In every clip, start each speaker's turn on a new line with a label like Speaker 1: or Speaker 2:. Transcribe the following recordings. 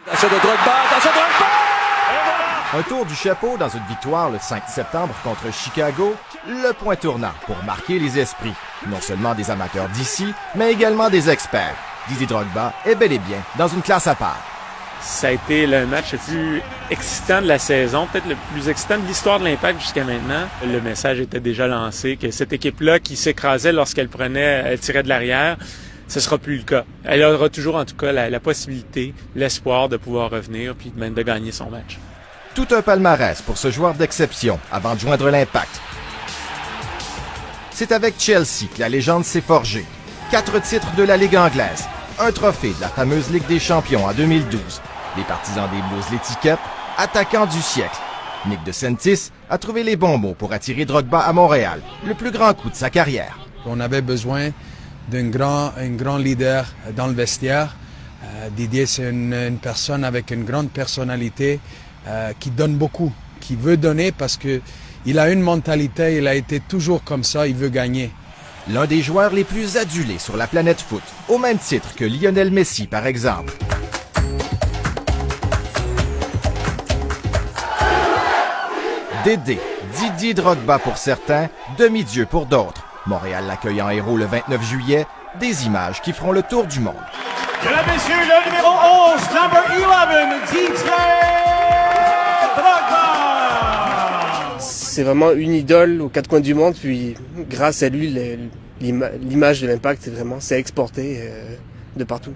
Speaker 1: Attention de Drogba, attention de Drogba!
Speaker 2: Un tour du chapeau dans une victoire le 5 septembre contre Chicago, le point tournant pour marquer les esprits, non seulement des amateurs d'ici, mais également des experts. Didier Drogba est bel et bien dans une classe à part.
Speaker 3: Ça a été le match le plus excitant de la saison, peut-être le plus excitant de l'histoire de l'Impact jusqu'à maintenant. Le message était déjà lancé que cette équipe-là qui s'écrasait lorsqu'elle tirait de l'arrière, ce sera plus le cas. Elle aura toujours en tout cas la possibilité, l'espoir de pouvoir revenir puis même de gagner son match.
Speaker 2: Tout un palmarès pour ce joueur d'exception avant de joindre l'Impact. C'est avec Chelsea que la légende s'est forgée. 4 titres de la Ligue anglaise, un trophée de la fameuse Ligue des champions en 2012. Les partisans des Blues l'étiquette attaquant du siècle. Nick DeSantis a trouvé les bons mots pour attirer Drogba à Montréal, le plus grand coup de sa carrière.
Speaker 4: On avait besoin d'un grand leader dans le vestiaire. Didier, c'est une personne avec une grande personnalité qui donne beaucoup, qui veut donner parce qu'il a une mentalité, il a été toujours comme ça, il veut gagner.
Speaker 2: L'un des joueurs les plus adulés sur la planète foot, au même titre que Lionel Messi par exemple. Dédé, Didier Drogba pour certains, demi-dieu pour d'autres. Montréal l'accueille en héros le 29 juillet, des images qui feront le tour du monde.
Speaker 5: Mesdames et messieurs, le numéro 11, number 11, Didier Drogba!
Speaker 6: C'est vraiment une idole aux quatre coins du monde, puis grâce à lui, l'image de l'Impact, c'est exporté de partout.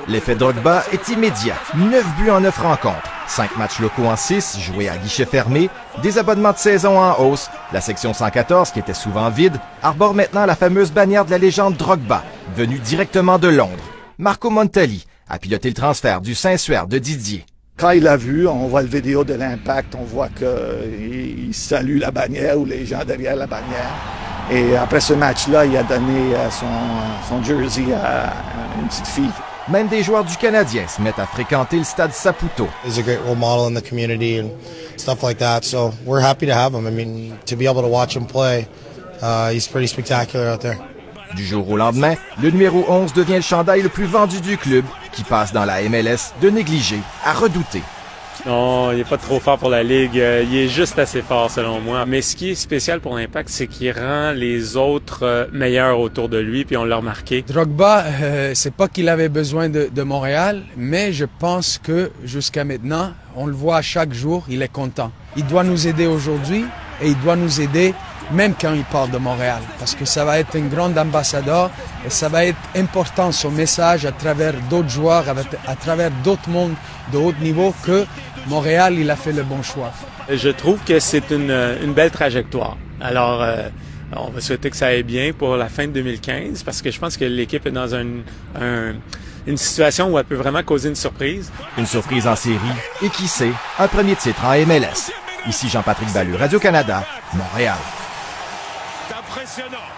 Speaker 2: L'effet Drogba est immédiat. 9 buts en 9 rencontres, 5 matchs locaux en 6, joués à guichet fermé, des abonnements de saison en hausse. La section 114, qui était souvent vide, arbore maintenant la fameuse bannière de la légende Drogba, venue directement de Londres. Marco Montali a piloté le transfert du Saint-Suaire de Didier.
Speaker 7: Quand il l'a vu, on voit le vidéo de l'Impact, on voit qu'il salue la bannière ou les gens derrière la bannière. Et après ce match-là, il a donné son jersey à une petite fille.
Speaker 2: Même des joueurs du Canadien se mettent à fréquenter le stade Saputo.
Speaker 8: He's a great role model in the community and stuff like that. So we're happy to have him. I mean, to be able to watch him play, he's pretty spectacular out there.
Speaker 2: Du jour au lendemain, le numéro 11 devient le chandail le plus vendu du club, qui passe dans la MLS de négligé à redouté.
Speaker 3: Non, il n'est pas trop fort pour la Ligue. Il est juste assez fort, selon moi. Mais ce qui est spécial pour l'Impact, c'est qu'il rend les autres meilleurs autour de lui, puis on l'a remarqué.
Speaker 4: Drogba, c'est pas qu'il avait besoin de Montréal, mais je pense que jusqu'à maintenant, on le voit chaque jour, il est content. Il doit nous aider aujourd'hui et il doit nous aider même quand il part de Montréal, parce que ça va être un grand ambassadeur et ça va être important son message à travers d'autres joueurs, à travers d'autres mondes de haut niveau que Montréal, il a fait le bon choix.
Speaker 3: Je trouve que c'est une belle trajectoire. Alors, on va souhaiter que ça aille bien pour la fin de 2015, parce que je pense que l'équipe est dans une situation où elle peut vraiment causer une surprise.
Speaker 2: Une surprise en série et qui sait, un premier titre en MLS. Ici Jean-Patrick Balleux, Radio-Canada, Montréal.
Speaker 5: Impressionnant!